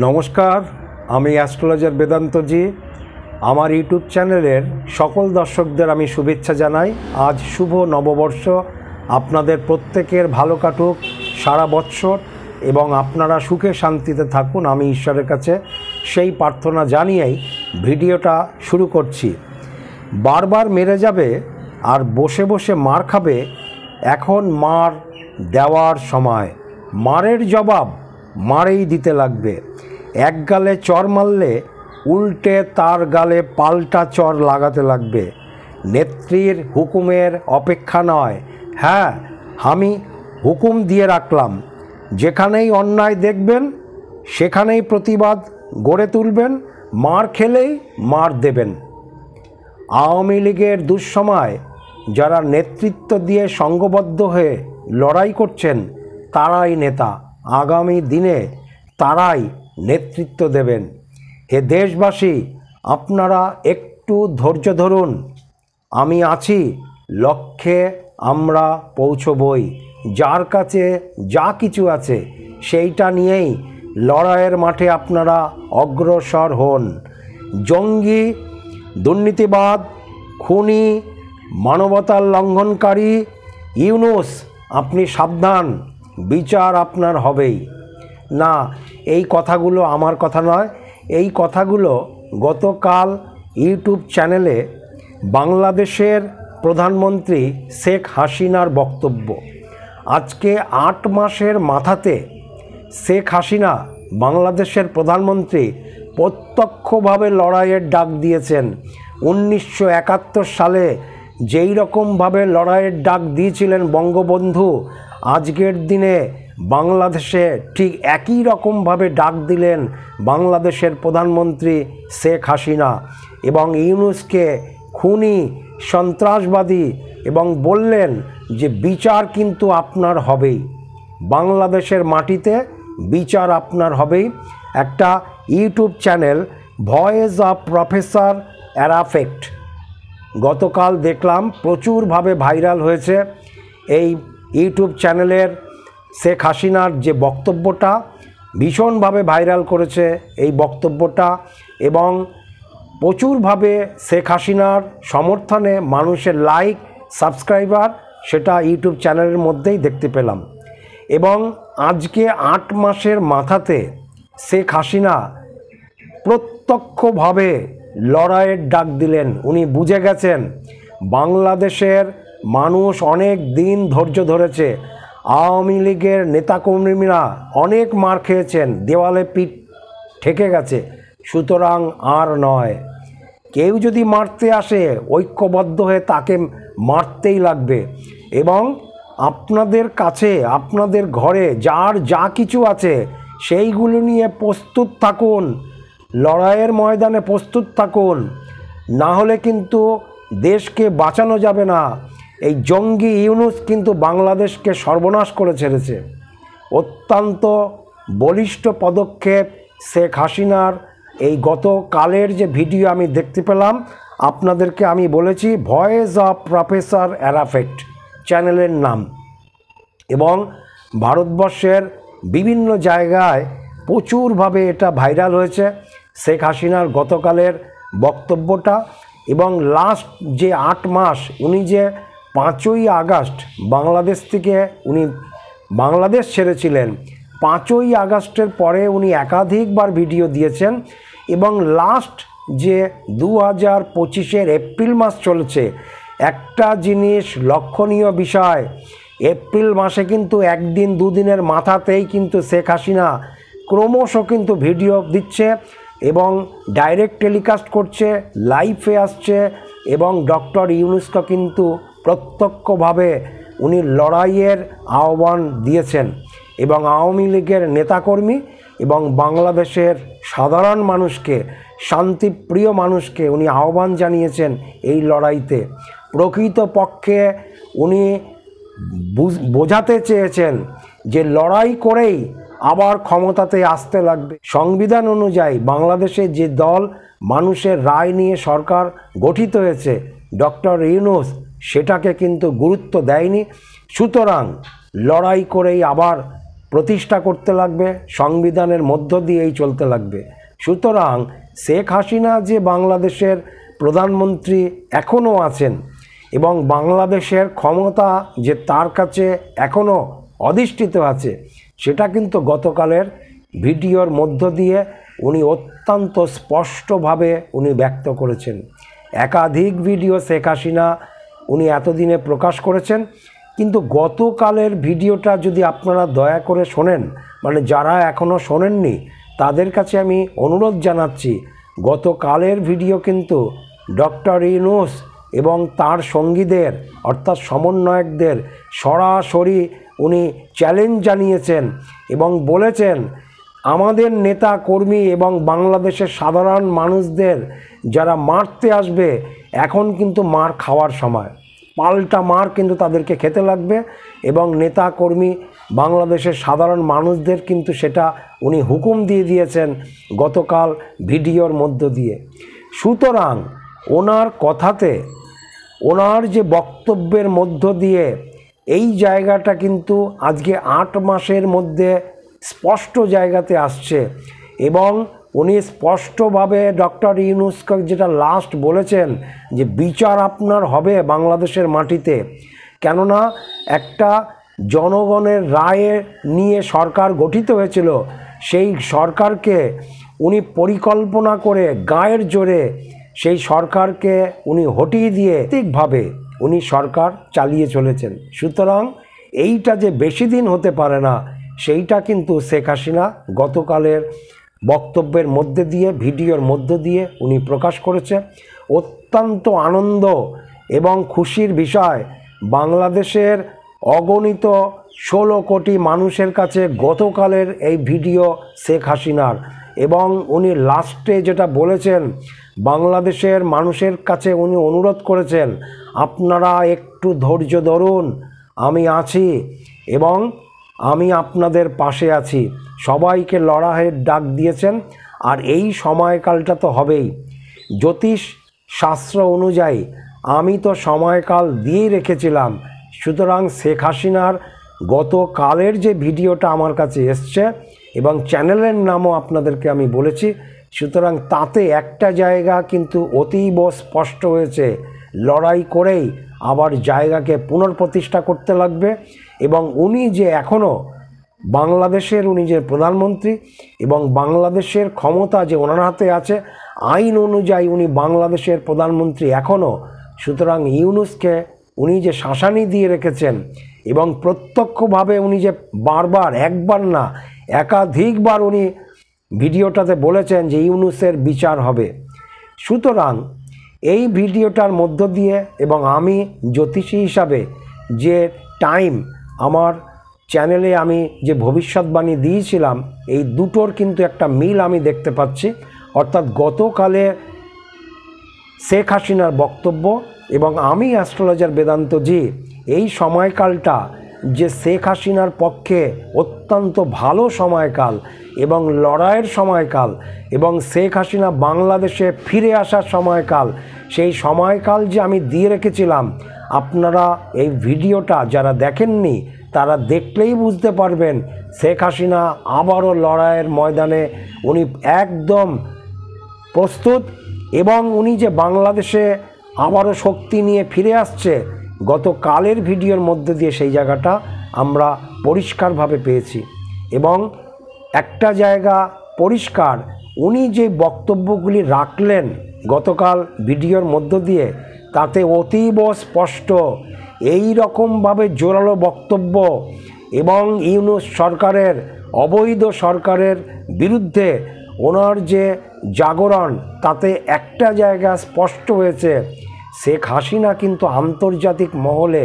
নমস্কার, আমি অ্যাস্ট্রোলজার বেদান্তজি। আমার ইউটিউব চ্যানেলের সকল দর্শকদের আমি শুভেচ্ছা জানাই। আজ শুভ নববর্ষ, আপনাদের প্রত্যেকের ভালো কাটুক সারা বৎসর এবং আপনারা সুখে শান্তিতে থাকুন, আমি ঈশ্বরের কাছে সেই প্রার্থনা জানিয়েই ভিডিওটা শুরু করছি। বারবার মেরে যাবে আর বসে বসে মার খাবে, এখন মার দেওয়ার সময়। মারের জবাব মারেই দিতে লাগবে। এক গালে চর মারলে উল্টে তার গালে পাল্টা চর লাগাতে লাগবে। নেত্রীর হুকুমের অপেক্ষা নয়। হ্যাঁ, আমি হুকুম দিয়ে রাখলাম, যেখানেই অন্যায় দেখবেন সেখানেই প্রতিবাদ গড়ে তুলবেন, মার খেলেই মার দেবেন। আওয়ামী লীগের দুঃসময় যারা নেতৃত্ব দিয়ে সংঘবদ্ধ হয়ে লড়াই করছেন তারাই নেতা, আগামী দিনে তারাই নেতৃত্ব দেবেন। হে দেশবাসী, আপনারা একটু ধৈর্য ধরুন, আমি আছি, লক্ষ্যে আমরা পৌঁছবই। যার কাছে যা কিছু আছে সেইটা নিয়েই লড়াইয়ের মাঠে আপনারা অগ্রসর হন। জঙ্গি, দুর্নীতিবাদ, খুনি, মানবতার লঙ্ঘনকারী ইউনূস, আপনি সাবধান, বিচার আপনার হবেই। না, এই কথাগুলো আমার কথা নয়, এই কথাগুলো গতকাল ইউটিউব চ্যানেলে বাংলাদেশের প্রধানমন্ত্রী শেখ হাসিনার বক্তব্য। আজকে ৮ মাসের মাথাতে শেখ হাসিনা বাংলাদেশের প্রধানমন্ত্রী প্রত্যক্ষভাবে লড়াইয়ের ডাক দিয়েছেন। 1971 সালে যেই রকমভাবে লড়াইয়ের ডাক দিয়েছিলেন বঙ্গবন্ধু, আজকের দিনে বাংলাদেশে ঠিক একই রকমভাবে ডাক দিলেন বাংলাদেশের প্রধানমন্ত্রী শেখ হাসিনা এবং ইউনূসকে খুনি, সন্ত্রাসবাদী, এবং বললেন যে বিচার কিন্তু আপনার হবেই, বাংলাদেশের মাটিতে বিচার আপনার হবেই। একটা YouTube channel voice of professor Arafat গতকাল দেখলাম প্রচুরভাবে ভাইরাল হয়েছে। এই ইউটিউব চ্যানেলের শেখ হাসিনার যে বক্তব্যটা ভীষণভাবে ভাইরাল করেছে এই বক্তব্যটা, এবং প্রচুরভাবে শেখ হাসিনার সমর্থনে মানুষের লাইক, সাবস্ক্রাইবার, সেটা ইউটিউব চ্যানেলের মধ্যেই দেখতে পেলাম। এবং আজকে ৮ মাসের মাথাতে শেখ হাসিনা প্রত্যক্ষভাবে লড়াইয়ের ডাক দিলেন। উনি বুঝে গেছেন বাংলাদেশের মানুষ অনেক দিন ধৈর্য ধরেছে, আওয়ামী লীগের নেতাকর্মীরা অনেক মার খেয়েছেন, দেওয়ালে পিঠ ঠেকে গেছে, সুতরাং আর নয়। কেউ যদি মারতে আসে ঐক্যবদ্ধ হয়ে তাকে মারতেই লাগবে। এবং আপনাদের কাছে, আপনাদের ঘরে যার যা কিছু আছে সেইগুলো নিয়ে প্রস্তুত থাকুন, লড়াইয়ের ময়দানে প্রস্তুত থাকুন, না হলে কিন্তু দেশকে বাঁচানো যাবে না। এই জঙ্গি ইউনূস কিন্তু বাংলাদেশকে সর্বনাশ করে ছেড়েছে। অত্যন্ত বলিষ্ঠ পদক্ষেপ শেখ হাসিনার। এই গতকালের যে ভিডিও আমি দেখতে পেলাম, আপনাদেরকে আমি বলেছি ভয়েস অফ প্রফেসর অ্যারাফেট চ্যানেলের নাম, এবং ভারতবর্ষের বিভিন্ন জায়গায় প্রচুরভাবে এটা ভাইরাল হয়েছে শেখ হাসিনার গতকালের বক্তব্যটা। এবং লাস্ট যে ৮ মাস, উনি যে 5ই আগস্ট বাংলাদেশ থেকে উনি বাংলাদেশ ছেড়েছিলেন, 5ই আগস্টের পরে উনি একাধিকবার ভিডিও দিয়েছেন। এবং লাস্ট যে 2025-এর এপ্রিল মাস চলছে, একটা জিনিস লক্ষণীয় বিষয়, এপ্রিল মাসে কিন্তু একদিন দুদিনের মাথাতেই কিন্তু শেখ হাসিনা ক্রমশ কিন্তু ভিডিও দিচ্ছে এবং ডাইরেক্ট টেলিকাস্ট করছে, লাইভে আসছে, এবং ডক্টর ইউনূসকে কিন্তু প্রত্যক্ষভাবে উনি লড়াইয়ের আহ্বান দিয়েছেন। এবং আওয়ামী লীগের নেতাকর্মী এবং বাংলাদেশের সাধারণ মানুষকে, শান্তিপ্রিয় মানুষকে উনি আহ্বান জানিয়েছেন এই লড়াইতে। প্রকৃতপক্ষে উনি বোঝাতে চেয়েছেন যে লড়াই করেই আবার ক্ষমতাতে আসতে লাগবে। সংবিধান অনুযায়ী বাংলাদেশে যে দল মানুষের রায় নিয়ে সরকার গঠিত হয়েছে, ডক্টর ইউনূস সেটাকে কিন্তু গুরুত্ব দেয়নি। সুতরাং লড়াই করেই আবার প্রতিষ্ঠা করতে লাগবে, সংবিধানের মধ্য দিয়েই চলতে লাগবে। সুতরাং শেখ হাসিনা যে বাংলাদেশের প্রধানমন্ত্রী এখনও আছেন এবং বাংলাদেশের ক্ষমতা যে তার কাছে এখনও অধিষ্ঠিত আছে, সেটা কিন্তু গতকালের ভিডিওর মধ্য দিয়ে উনি অত্যন্ত স্পষ্টভাবে উনি ব্যক্ত করেছেন। একাধিক ভিডিও শেখ হাসিনা উনি এতদিনে প্রকাশ করেছেন, কিন্তু গতকালের ভিডিওটা যদি আপনারা দয়া করে শোনেন, মানে যারা এখনও শোনেননি তাদের কাছে আমি অনুরোধ জানাচ্ছি, গতকালের ভিডিও কিন্তু ডক্টর ইউনূস এবং তার সঙ্গীদের অর্থাৎ সমন্বয়কদের সরাসরি উনি চ্যালেঞ্জ জানিয়েছেন এবং বলেছেন আমাদের নেতা কর্মী এবং বাংলাদেশের সাধারণ মানুষদের যারা মারতে আসবে এখন কিন্তু মার খাওয়ার সময়, পাল্টা মার কিন্তু তাদেরকে খেতে লাগবে এবং নেতা কর্মী বাংলাদেশের সাধারণ মানুষদের কিন্তু সেটা উনি হুকুম দিয়ে দিয়েছেন গতকাল ভিডিওর মধ্য দিয়ে। সুতরাং ওনার কথাতে, ওনার যে বক্তব্যের মধ্য দিয়ে এই জায়গাটা কিন্তু আজকে 8 মাসের মধ্যে স্পষ্ট জায়গাতে আসছে এবং উনি স্পষ্টভাবে ডক্টর ইউনূসকে যেটা লাস্ট বলেছেন যে বিচার আপনার হবে বাংলাদেশের মাটিতে, কেননা একটা জনগণের রায়ে নিয়ে সরকার গঠিত হয়েছিল, সেই সরকারকে উনি পরিকল্পনা করে গায়ের জোরে সেই সরকারকে উনি হটিয়ে দিয়ে ঠিকভাবে উনি সরকার চালিয়ে চলেছেন। সুতরাং এইটা যে বেশি দিন হতে পারে না সেইটা কিন্তু শেখ হাসিনা গতকালের বক্তব্যের মধ্যে দিয়ে, ভিডিওর মধ্য দিয়ে উনি প্রকাশ করেছে। অত্যন্ত আনন্দ এবং খুশির বিষয়, বাংলাদেশের অগণিত 16 কোটি মানুষের কাছে গতকালের এই ভিডিও শেখ হাসিনার, এবং উনি লাস্টে যেটা বলেছেন বাংলাদেশের মানুষের কাছে উনি অনুরোধ করেছেন আপনারা একটু ধৈর্য ধরুন, আমি আছি এবং আমি আপনাদের পাশে আছি, সবাইকে লড়াইয়ের ডাক দিয়েছেন। আর এই সময়কালটা তো হবেই, জ্যোতিষ শাস্ত্র অনুযায়ী আমি তো সময়কাল দিয়েই রেখেছিলাম। সুতরাং শেখ হাসিনার গতকালের যে ভিডিওটা আমার কাছে এসছে এবং চ্যানেলের নামও আপনাদেরকে আমি বলেছি, সুতরাং তাতে একটা জায়গা কিন্তু অতীব স্পষ্ট হয়েছে, লড়াই করেই আবার জায়গাকে পুনর্প্রতিষ্ঠা করতে লাগবে এবং উনি যে এখনও বাংলাদেশের উনি যে প্রধানমন্ত্রী এবং বাংলাদেশের ক্ষমতা যে ওনার হাতে আছে, আইন অনুযায়ী উনি বাংলাদেশের প্রধানমন্ত্রী এখনও। সুতরাং ইউনূসকে উনি যে শাসানি দিয়ে রেখেছেন এবং প্রত্যক্ষভাবে উনি যে বারবার, একবার না একাধিকবার উনি ভিডিওটাতে বলেছেন যে ইউনূসের বিচার হবে। সুতরাং এই ভিডিওটার মধ্য দিয়ে এবং আমি জ্যোতিষী হিসাবে যে টাইম আমার চ্যানেলে আমি যে ভবিষ্যৎবাণী দিয়েছিলাম, এই দুটোর কিন্তু একটা মিল আমি দেখতে পাচ্ছি। অর্থাৎ গতকালে শেখ হাসিনার বক্তব্য এবং আমি অ্যাস্ট্রোলজার বেদান্ত জি, এই সময়কালটা যে শেখ হাসিনার পক্ষে অত্যন্ত ভালো সময়কাল এবং লড়াইয়ের সময়কাল এবং শেখ হাসিনা বাংলাদেশে ফিরে আসার সময়কাল, সেই সময়কাল যে আমি দিয়ে রেখেছিলাম, আপনারা এই ভিডিওটা যারা দেখেননি তারা দেখলেই বুঝতে পারবেন শেখ হাসিনা আবারও লড়াইয়ের ময়দানে উনি একদম প্রস্তুত এবং উনি যে বাংলাদেশে আবারও শক্তি নিয়ে ফিরে আসছে, গতকালের ভিডিওর মধ্যে দিয়ে সেই জায়গাটা আমরা পরিষ্কারভাবে পেয়েছি। এবং একটা জায়গা পরিষ্কার, উনি যে বক্তব্যগুলি রাখলেন গতকাল ভিডিওর মধ্য দিয়ে, তাতে অতীব স্পষ্ট এই রকমভাবে জোরালো বক্তব্য এবং ইউনূস সরকারের, অবৈধ সরকারের বিরুদ্ধে ওনার যে জাগরণ, তাতে একটা জায়গা স্পষ্ট হয়েছে, শেখ হাসিনা কিন্তু আন্তর্জাতিক মহলে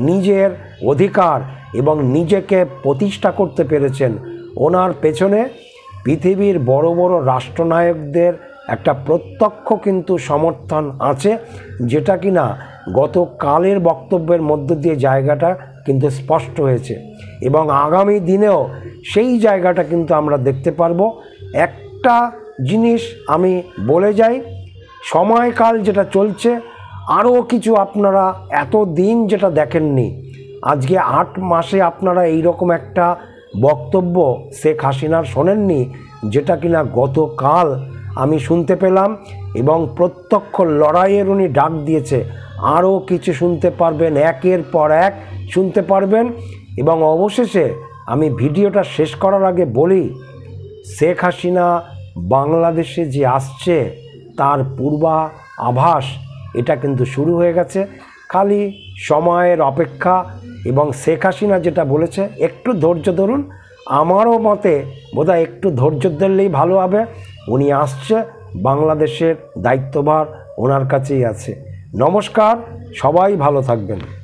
নিজের অধিকার এবং নিজেকে প্রতিষ্ঠা করতে পেরেছেন। ওনার পেছনে পৃথিবীর বড় বড় রাষ্ট্রনায়কদের একটা প্রত্যক্ষ কিন্তু সমর্থন আছে, যেটা কিনা গতকালের বক্তব্যের মধ্য দিয়ে জায়গাটা কিন্তু স্পষ্ট হয়েছে এবং আগামী দিনেও সেই জায়গাটা কিন্তু আমরা দেখতে পারবো। একটা জিনিস আমি বলে যাই, সময়কাল যেটা চলছে, আরও কিছু আপনারা এত দিন যেটা দেখেননি, আজকে 8 মাসে আপনারা এই রকম একটা বক্তব্য শেখ হাসিনার শোনেননি, যেটা কিনা গতকাল আমি শুনতে পেলাম, এবং প্রত্যক্ষ লড়াইয়ের উনি ডাক দিয়েছে। আরও কিছু শুনতে পারবেন, একের পর এক শুনতে পারবেন। এবং অবশেষে আমি ভিডিওটা শেষ করার আগে বলি, শেখ হাসিনা বাংলাদেশে যে আসছে তার পূর্বাভাস এটা কিন্তু শুরু হয়ে গেছে। খালি সময়ের অপেক্ষা। এবং শেখ হাসিনা যেটা বলেছে, একটু ধৈর্য ধরুন। আমারও মতে বোধহয় একটু ধৈর্য ধরলেই ভালো হবে। উনি আসছে, বাংলাদেশের দায়িত্বভার ওনার কাছেই আছে। নমস্কার, সবাই ভালো থাকবেন।